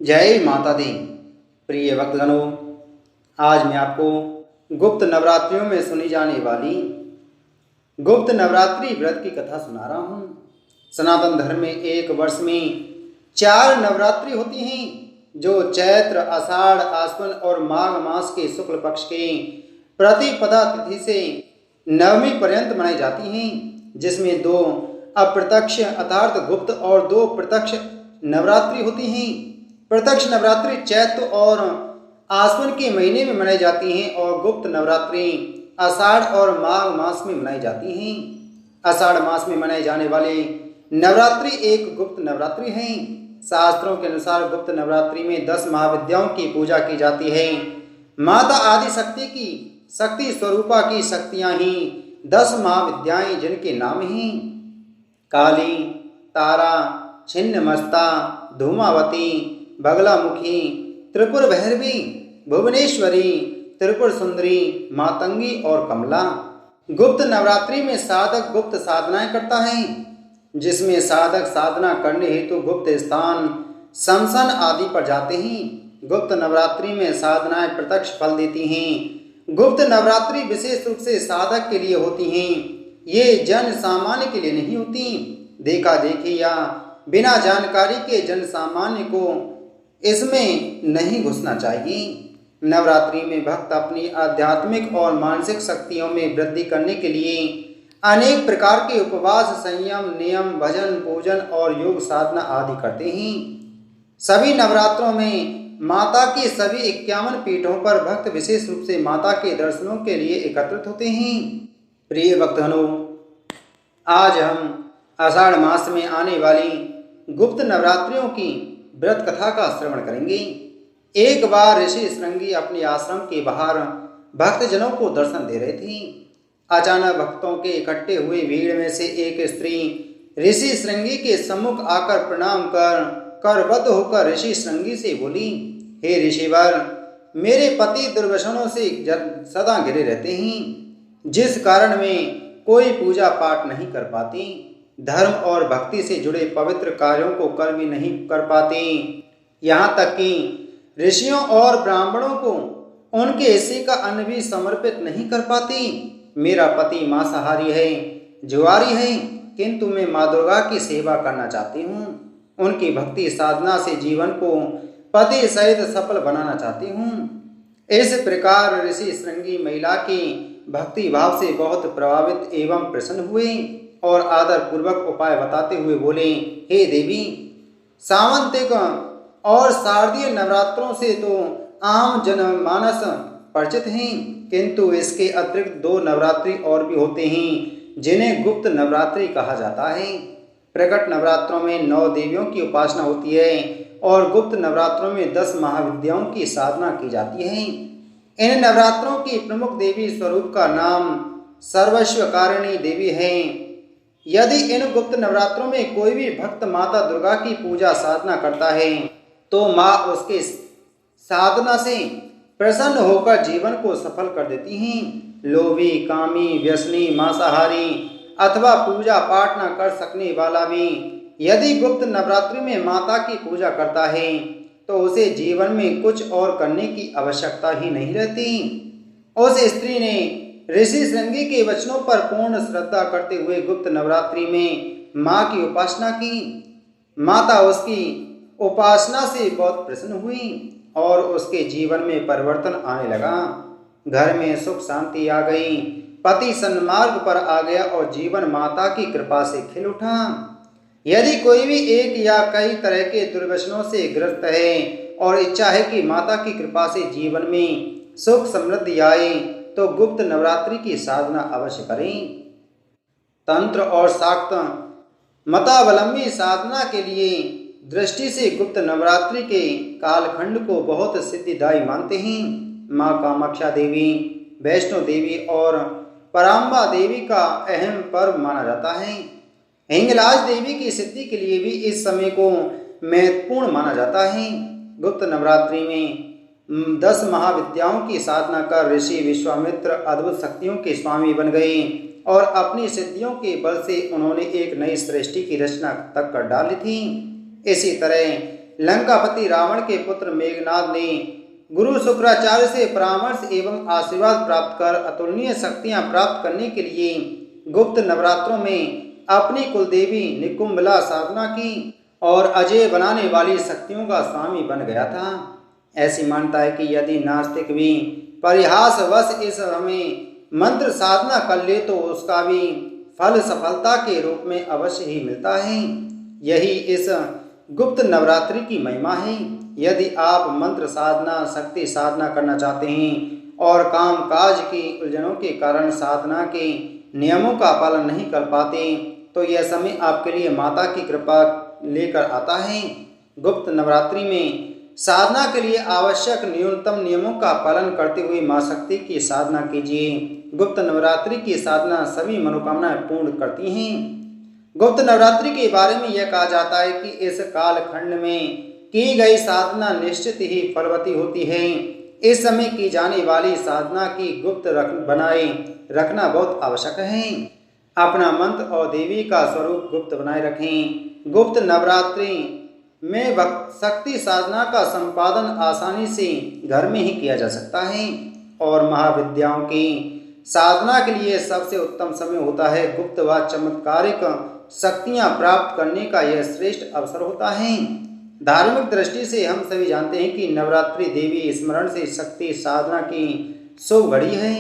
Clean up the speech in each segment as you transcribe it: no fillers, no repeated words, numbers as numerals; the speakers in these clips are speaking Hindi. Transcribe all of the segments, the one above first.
जय माता दी। प्रिय भक्तगणों, आज मैं आपको गुप्त नवरात्रियों में सुनी जाने वाली गुप्त नवरात्रि व्रत की कथा सुना रहा हूँ। सनातन धर्म में एक वर्ष में 4 नवरात्रि होती हैं, जो चैत्र, आषाढ़, आश्विन और माघ मास के शुक्ल पक्ष के प्रतिपदा तिथि से नवमी पर्यंत मनाई जाती हैं, जिसमें 2 अप्रत्यक्ष अर्थात गुप्त और 2 प्रत्यक्ष नवरात्रि होती हैं। प्रत्यक्ष नवरात्रि चैत्र और आश्विन के महीने में मनाई जाती हैं और गुप्त नवरात्रि आषाढ़ और माघ मास में मनाई जाती हैं। आषाढ़ मास में मनाए जाने वाले नवरात्रि एक गुप्त नवरात्रि हैं। शास्त्रों के अनुसार गुप्त नवरात्रि में 10 महाविद्याओं की पूजा की जाती है। माता आदि शक्ति की शक्ति स्वरूपा की शक्तियाँ ही 10 महाविद्याएं, जिनके नाम हैं काली, तारा, छिन्नमस्ता, धूमावती, बगलामुखी, त्रिपुर भैरवी, भुवनेश्वरी, त्रिपुर सुंदरी, मातंगी और कमला। गुप्त नवरात्रि में साधक गुप्त साधनाएं करता है, जिसमें साधक साधना करने हेतु गुप्त स्थान, शमशान आदि पर जाते हैं। गुप्त नवरात्रि में साधनाएं प्रत्यक्ष फल देती हैं। गुप्त नवरात्रि विशेष रूप से साधक के लिए होती हैं, ये जन सामान्य के लिए नहीं होती। देखा देखी या बिना जानकारी के जन सामान्य को इसमें नहीं घुसना चाहिए। नवरात्रि में भक्त अपनी आध्यात्मिक और मानसिक शक्तियों में वृद्धि करने के लिए अनेक प्रकार के उपवास, संयम, नियम, भजन, पूजन और योग साधना आदि करते हैं। सभी नवरात्रों में माता के सभी 51 पीठों पर भक्त विशेष रूप से माता के दर्शनों के लिए एकत्रित होते हैं। प्रिय भक्तगणों, आज हम आषाढ़ मास में आने वाली गुप्त नवरात्रियों की व्रत कथा का श्रवण करेंगे। एक बार ऋषि श्रृंगी अपने आश्रम के बाहर भक्तजनों को दर्शन दे रहे थे। अचानक भक्तों के इकट्ठे हुए भीड़ में से एक स्त्री ऋषि श्रृंगी के सम्मुख आकर प्रणाम कर करबद्ध होकर ऋषि श्रृंगी से बोली, हे ऋषिवर, मेरे पति दुर्व्यसनों से सदा घिरे रहते हैं, जिस कारण वे कोई पूजा पाठ नहीं कर पाती, धर्म और भक्ति से जुड़े पवित्र कार्यों को कर भी नहीं कर पाते, यहाँ तक कि ऋषियों और ब्राह्मणों को उनके हिस्से का अन्न भी समर्पित नहीं कर पाती। मेरा पति मांसाहारी है, जुआरी है, किंतु मैं माँ दुर्गा की सेवा करना चाहती हूँ। उनकी भक्ति साधना से जीवन को पति सहित सफल बनाना चाहती हूँ। इस प्रकार ऋषि श्रृंगी महिला की भक्ति भाव से बहुत प्रभावित एवं प्रसन्न हुए और आदर पूर्वक उपाय बताते हुए बोले, हे देवी, सावंतिक और शारदीय नवरात्रों से तो आम जनमानस परिचित हैं, किंतु इसके अतिरिक्त 2 नवरात्रि और भी होते हैं, जिन्हें गुप्त नवरात्रि कहा जाता है। प्रकट नवरात्रों में 9 देवियों की उपासना होती है और गुप्त नवरात्रों में 10 महाविद्याओं की साधना की जाती है। इन नवरात्रों की प्रमुख देवी स्वरूप का नाम सर्वस्वकारिणी देवी है। यदि इन गुप्त नवरात्रों में कोई भी भक्त माता दुर्गा की पूजा साधना करता है, तो माँ उसके साधना से प्रसन्न होकर जीवन को सफल कर देती हैं। लोभी, कामी, व्यसनी, मांसाहारी अथवा पूजा पाठ न कर सकने वाला भी यदि गुप्त नवरात्रि में माता की पूजा करता है, तो उसे जीवन में कुछ और करने की आवश्यकता ही नहीं रहती। उस स्त्री ने ऋषि श्रृंगी के वचनों पर पूर्ण श्रद्धा करते हुए गुप्त नवरात्रि में माँ की उपासना की। माता उसकी उपासना से बहुत प्रसन्न हुई और उसके जीवन में परिवर्तन आने लगा। घर में सुख शांति आ गई, पति सन्मार्ग पर आ गया और जीवन माता की कृपा से खिल उठा। यदि कोई भी एक या कई तरह के दुर्व्यसनों से ग्रस्त है और इच्छा है कि माता की कृपा से जीवन में सुख समृद्धि आए, तो गुप्त नवरात्रि की साधना अवश्य करें। तंत्र और शाक्त मतावलंबी साधना के लिए दृष्टि से गुप्त नवरात्रि के कालखंड को बहुत सिद्धिदायी मानते हैं। माँ कामाख्या देवी, वैष्णो देवी और पराम्बा देवी का अहम पर्व माना जाता है। हिंगलाज देवी की सिद्धि के लिए भी इस समय को महत्वपूर्ण माना जाता है। गुप्त नवरात्रि में 10 महाविद्याओं की साधना कर ऋषि विश्वामित्र अद्भुत शक्तियों के स्वामी बन गए और अपनी सिद्धियों के बल से उन्होंने एक नई सृष्टि की रचना तक कर डाली थी। इसी तरह लंकापति रावण के पुत्र मेघनाद ने गुरु शुक्राचार्य से परामर्श एवं आशीर्वाद प्राप्त कर अतुलनीय शक्तियां प्राप्त करने के लिए गुप्त नवरात्रों में अपनी कुलदेवी निकुंभला साधना की और अजय बनाने वाली शक्तियों का स्वामी बन गया था। ऐसी मान्यता है कि यदि नास्तिक भी परिहासवश इस समय मंत्र साधना कर ले तो उसका भी फल सफलता के रूप में अवश्य ही मिलता है। यही इस गुप्त नवरात्रि की महिमा है। यदि आप मंत्र साधना, शक्ति साधना करना चाहते हैं और काम काज की उलझनों के कारण साधना के नियमों का पालन नहीं कर पाते तो यह समय आपके लिए माता की कृपा लेकर आता है। गुप्त नवरात्रि में साधना के लिए आवश्यक न्यूनतम नियमों का पालन करते हुए मां शक्ति की साधना कीजिए। गुप्त नवरात्रि की साधना सभी मनोकामनाएं पूर्ण करती हैं। गुप्त नवरात्रि के बारे में यह कहा जाता है कि इस कालखंड में की गई साधना निश्चित ही फलवती होती है। इस समय की जाने वाली साधना की गुप्त बनाए रखना बहुत आवश्यक है। अपना मंत्र और देवी का स्वरूप गुप्त बनाए रखें। गुप्त नवरात्रि में शक्ति साधना का संपादन आसानी से घर में ही किया जा सकता है और महाविद्याओं की साधना के लिए सबसे उत्तम समय होता है। गुप्त व चमत्कारिक शक्तियां प्राप्त करने का यह श्रेष्ठ अवसर होता है। धार्मिक दृष्टि से हम सभी जानते हैं कि नवरात्रि देवी स्मरण से शक्ति साधना की शुभ घड़ी है।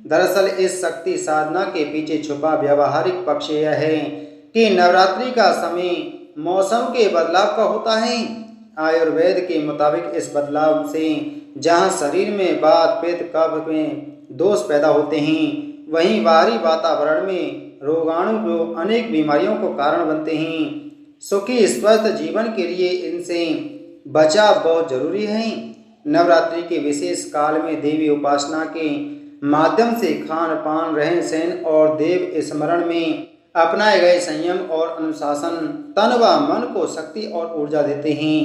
दरअसल इस शक्ति साधना के पीछे छुपा व्यावहारिक पक्ष यह है कि नवरात्रि का समय मौसम के बदलाव का होता है। आयुर्वेद के मुताबिक इस बदलाव से जहां शरीर में वात, पित्त, कफ में दोष पैदा होते हैं वहीं बाहरी वातावरण में रोगाणु जो अनेक बीमारियों को कारण बनते हैं। सुखी स्वस्थ जीवन के लिए इनसे बचाव बहुत जरूरी है। नवरात्रि के विशेष काल में देवी उपासना के माध्यम से खान पान, रहन सहन और देव स्मरण में अपनाए गए संयम और अनुशासन तन व मन को शक्ति और ऊर्जा देते हैं,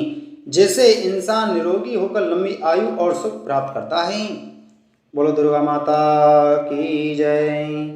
जिससे इंसान निरोगी होकर लंबी आयु और सुख प्राप्त करता है। बोलो दुर्गा माता की जय।